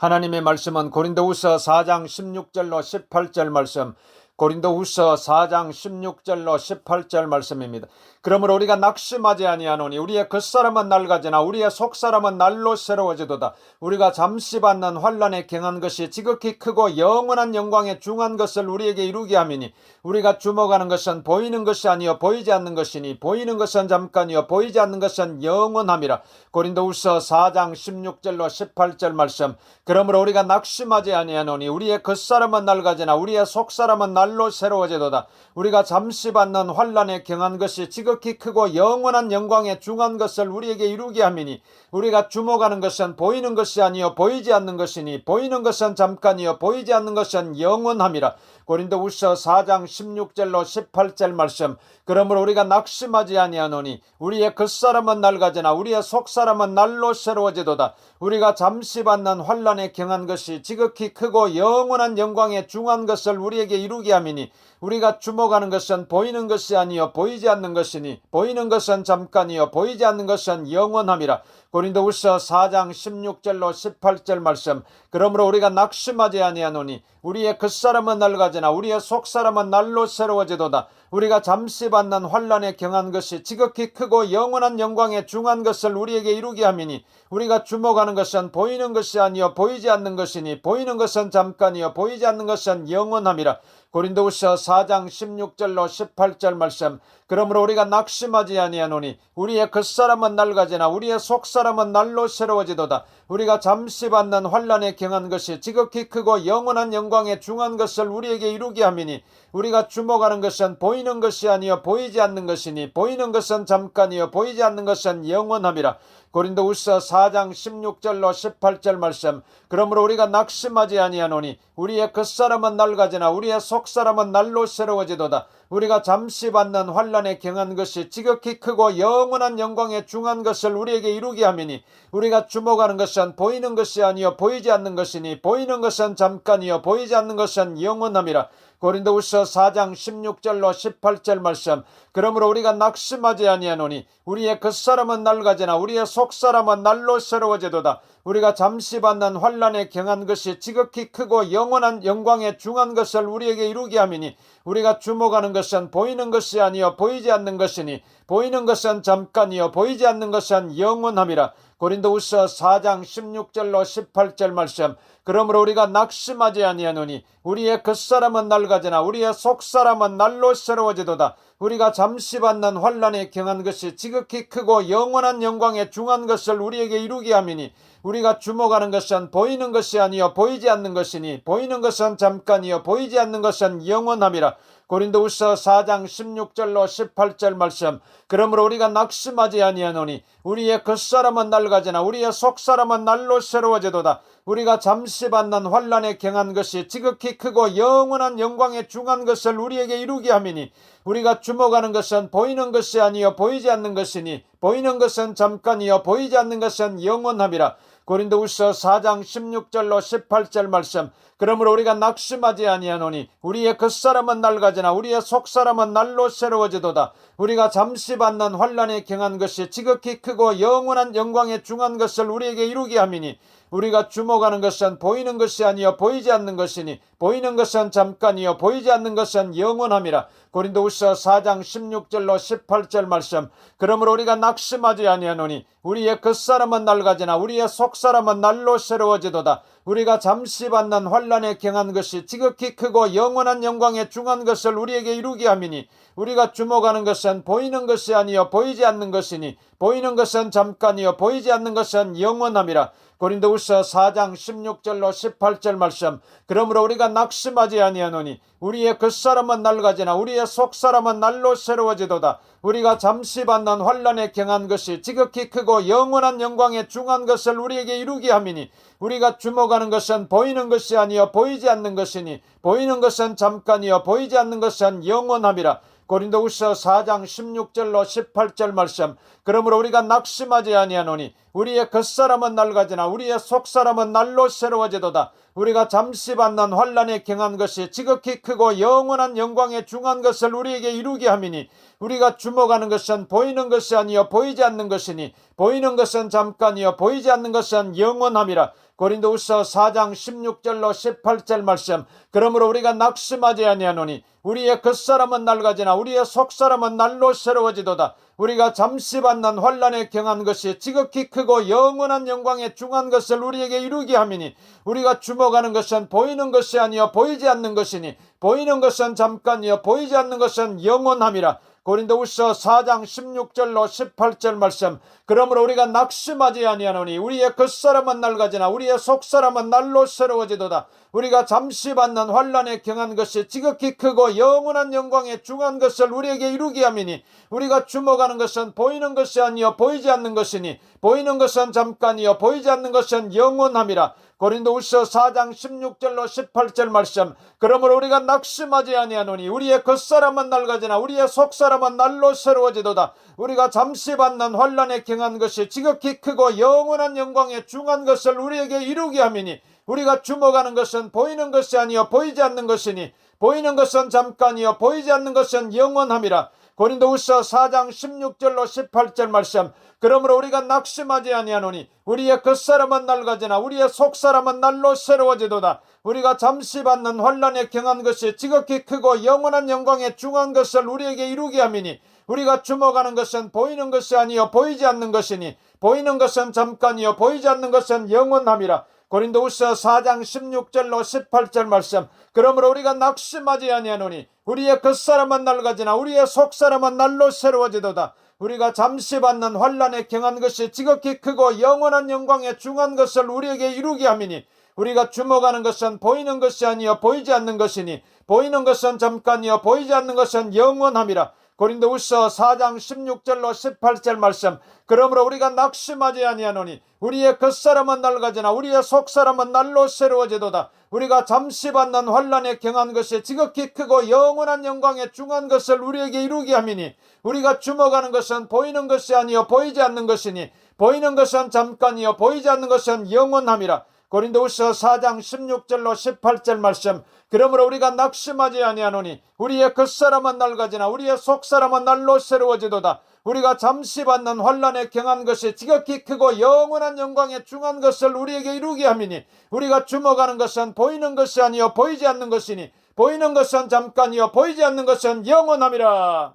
하나님의 말씀은 고린도후서 4장 16절로 18절 말씀, 고린도후서 4장 16절로 18절 말씀입니다. 그러므로 우리가 낙심하지 아니하노니 우리의 겉사람은 낡아지나 우리의 속사람은 날로 새로워지도다. 우리가 잠시 받는 환난에 경한 것이 지극히 크고 영원한 영광에 중한 것을 우리에게 이루게 함이니 우리가 주목하는 것은 보이는 것이 아니요 보이지 않는 것이니 보이는 것은 잠깐이요 보이지 않는 것은 영원함이라. 고린도후서 4장 16절로 18절 말씀. 그러므로 우리가 낙심하지 아니하노니 우리의 겉사람은 낡아지나 우리의 속사람은 날로 새로워지도다. 우리가 잠시 받는 환난에 경한 것이 지극히 크고 영원한 영광에 중한 것을 우리에게 이루게 함이니 우리가 주목하는 것은 보이는 것이 아니요 보이지 않는 것이니 보이는 것은 잠깐이요 보이지 않는 것은 영원함이라. 고린도후서 4장 16절로 18절 말씀. 그러므로 우리가 낙심하지 아니하노니 우리의 겉사람은 낡아지나 우리의 속사람은 날로 새로워지도다. 우리가 잠시 받는 환난에 경한 것이 지극히 크고 영원한 영광에 중한 것을 우리에게 이루게 함이니 우리가 주목하는 것은 보이는 것이 아니요 보이지 않는 것이니 보이는 것은 잠깐이요 보이지 않는 것은 영원함이라. 고린도후서 4장 16절로 18절 말씀. 그러므로 우리가 낙심하지 아니하노니 우리의 겉사람은 낡아지나 우리의 속사람은 날로 새로워지도다. 우리가 잠시 받는 환난에 경한 것이 지극히 크고 영원한 영광에 중한 것을 우리에게 이루게 함이니 우리가 주목하는 것은 보이는 것이 아니요 보이지 않는 것이니 보이는 것은 잠깐이요 보이지 않는 것은 영원함이라. 고린도후서 4장 16절로 18절 말씀. 그러므로 우리가 낙심하지 아니하노니 우리의 겉사람은 낡아지나 우리의 속사람은 날로 새로워지도다. 우리가 잠시 받는 환난에 경한 것이 지극히 크고 영원한 영광에 중한 것을 우리에게 이루게 함이니 우리가 주목하는 것은 보이는 것이 아니요 보이지 않는 것이니 보이는 것은 잠깐이요 보이지 않는 것은 영원함이라. 고린도후서 4장 16절로 18절 말씀. 그러므로 우리가 낙심하지 아니하노니 우리의 겉사람은 낡아지나 우리의 속사람은 날로 새로워지도다. 우리가 잠시 받는 환난에 경한 것이 지극히 크고 영원한 영광에 중한 것을 우리에게 이루게 함이니 우리가 주목하는 것은 보이는 것이 아니요 보이지 않는 것이니 보이는 것은 잠깐이요 보이지 않는 것은 영원함이라. 고린도후서 4장 16절로 18절 말씀. 그러므로 우리가 낙심하지 아니하노니 우리의 겉사람은 낡아지나 우리의 속사람은 날로 새로워지도다. 우리가 잠시 받는 환난에 경한 것이 지극히 크고 영원한 영광에 중한 것을 우리에게 이루게 함이니 우리가 주목하는 것은 보이는 것이 아니요 보이지 않는 것이니 보이는 것은 잠깐이요 보이지 않는 것은 영원함이라. 고린도후서 4장 16절로 18절 말씀. 그러므로 우리가 낙심하지 아니하노니 우리의 겉사람은 낡아지나 우리의 속사람은 날로 새로워지도다. 우리가 잠시 받는 환난에 경한 것이 지극히 크고 영원한 영광에 중한 것을 우리에게 이루게 함이니 우리가 주목하는 것은 보이는 것이 아니요 보이지 않는 것이니 보이는 것은 잠깐이요 보이지 않는 것은 영원함이라. 고린도후서 4장 16절로 18절 말씀. 그러므로 우리가 낙심하지 아니하노니 우리의 겉사람은 낡아지나 우리의 속사람은 날로 새로워지도다. 우리가 잠시 받는 환난에 경한 것이 지극히 크고 영원한 영광에 중한 것을 우리에게 이루게 함이니 우리가 주목하는 것은 보이는 것이 아니요 보이지 않는 것이니 보이는 것은 잠깐이요 보이지 않는 것은 영원함이라. 고린도후서 4장 16절로 18절 말씀. 그러므로 우리가 낙심하지 아니하노니 우리의 겉사람은 낡아지나 우리의 속사람은 날로 새로워지도다. 우리가 잠시 받는 환난에 경한 것이 지극히 크고 영원한 영광에 중한 것을 우리에게 이루게 함이니 우리가 주목하는 것은 보이는 것이 아니요 보이지 않는 것이니 보이는 것은 잠깐이요 보이지 않는 것은 영원함이라. 고린도후서 4장 16절로 18절 말씀. 그러므로 우리가 낙심하지 아니하노니 우리의 겉사람은 낡아지나 우리의 속사람은 날로 새로워지도다. 우리가 잠시 받는 환난에 경한 것이 지극히 크고 영원한 영광에 중한 것을 우리에게 이루게 함이니 우리가 주목하는 것은 보이는 것이 아니요 보이지 않는 것이니 보이는 것은 잠깐이요 보이지 않는 것은 영원함이라. 고린도후서 4장 16절로 18절 말씀. 그러므로 우리가 낙심하지 아니하노니 우리의 겉사람은 낡아지나 우리의 속사람은 날로 새로워지도다. 우리가 잠시 받는 환난에 경한 것이 지극히 크고 영원한 영광에 중한 것을 우리에게 이루게 함이니 우리가 주목하는 것은 보이는 것이 아니요 보이지 않는 것이니 보이는 것은 잠깐이요 보이지 않는 것은 영원함이라. 고린도후서 4장 16절로 18절 말씀. 그러므로 우리가 낙심하지 아니하노니 우리의 겉사람은 낡아지나 우리의 속사람은 날로 새로워지도다. 우리가 잠시 받는 환난에 경한 것이 지극히 크고 영원한 영광에 중한 것을 우리에게 이루게 함이니 우리가 주목하는 것은 보이는 것이 아니요 보이지 않는 것이니 보이는 것은 잠깐이요 보이지 않는 것은 영원함이라. 고린도후서 4장 16절로 18절 말씀. 그러므로 우리가 낙심하지 아니하노니 우리의 겉사람은 낡아지나 우리의 속사람은 날로 새로워지도다. 우리가 잠시 받는 환난에 경한 것이 지극히 크고 영원한 영광에 중한 것을 우리에게 이루게 함이니 우리가 주목하는 것은 보이는 것이 아니요 보이지 않는 것이니 보이는 것은 잠깐이요 보이지 않는 것은 영원함이라. 고린도후서 4장 16절로 18절 말씀. 그러므로 우리가 낙심하지 아니하노니 우리의 겉사람은 낡아지나 우리의 속사람은 날로 새로워지도다. 우리가 잠시 받는 환난에 경한 것이 지극히 크고 영원한 영광에 중한 것을 우리에게 이루게 함이니 우리가 주목하는 것은 보이는 것이 아니요 보이지 않는 것이니 보이는 것은 잠깐이요 보이지 않는 것은 영원함이라. 고린도후서 4장 16절로 18절 말씀. 그러므로 우리가 낙심하지 아니하노니 우리의 겉사람은 낡아지나 우리의 속사람은 날로 새로워지도다. 우리가 잠시 받는 환난에 경한 것이 지극히 크고 영원한 영광에 중한 것을 우리에게 이루게 함이니 우리가 주목하는 것은 보이는 것이 아니요 보이지 않는 것이니 보이는 것은 잠깐이요 보이지 않는 것은 영원함이라. 고린도후서 4장 16절로 18절 말씀. 그러므로 우리가 낙심하지 아니하노니 우리의 겉사람은 낡아지나 우리의 속사람은 날로 새로워지도다. 우리가 잠시 받는 환난에 경한 것이 지극히 크고 영원한 영광에 중한 것을 우리에게 이루게 함이니 우리가 주목하는 것은 보이는 것이 아니요 보이지 않는 것이니 보이는 것은 잠깐이요 보이지 않는 것은 영원함이라. 고린도후서 4장 16절로 18절 말씀. 그러므로 우리가 낙심하지 아니하노니 우리의 겉사람은 낡아지나 우리의 속사람은 날로 새로워지도다. 우리가 잠시 받는 환난에 경한 것이 지극히 크고 영원한 영광에 중한 것을 우리에게 이루게 함이니 우리가 주목하는 것은 보이는 것이 아니요 보이지 않는 것이니 보이는 것은 잠깐이요 보이지 않는 것은 영원함이라. 고린도후서 4장 16절로 18절 말씀. 그러므로 우리가 낙심하지 아니하노니 우리의 겉사람은 낡아지나 우리의 속사람은 날로 새로워지도다. 우리가 잠시 받는 환난에 경한 것이 지극히 크고 영원한 영광에 중한 것을 우리에게 이루게 함이니 우리가 주목하는 것은 보이는 것이 아니요 보이지 않는 것이니 보이는 것은 잠깐이요 보이지 않는 것은 영원함이라. 고린도후서 4장 16절로 18절 말씀. 그러므로 우리가 낙심하지 아니하노니 우리의 겉사람은 낡아지나 우리의 속사람은 날로 새로워지도다. 우리가 잠시 받는 환난에 경한 것이 지극히 크고 영원한 영광에 중한 것을 우리에게 이루게 함이니 우리가 주목하는 것은 보이는 것이 아니요 보이지 않는 것이니 보이는 것은 잠깐이요 보이지 않는 것은 영원함이라.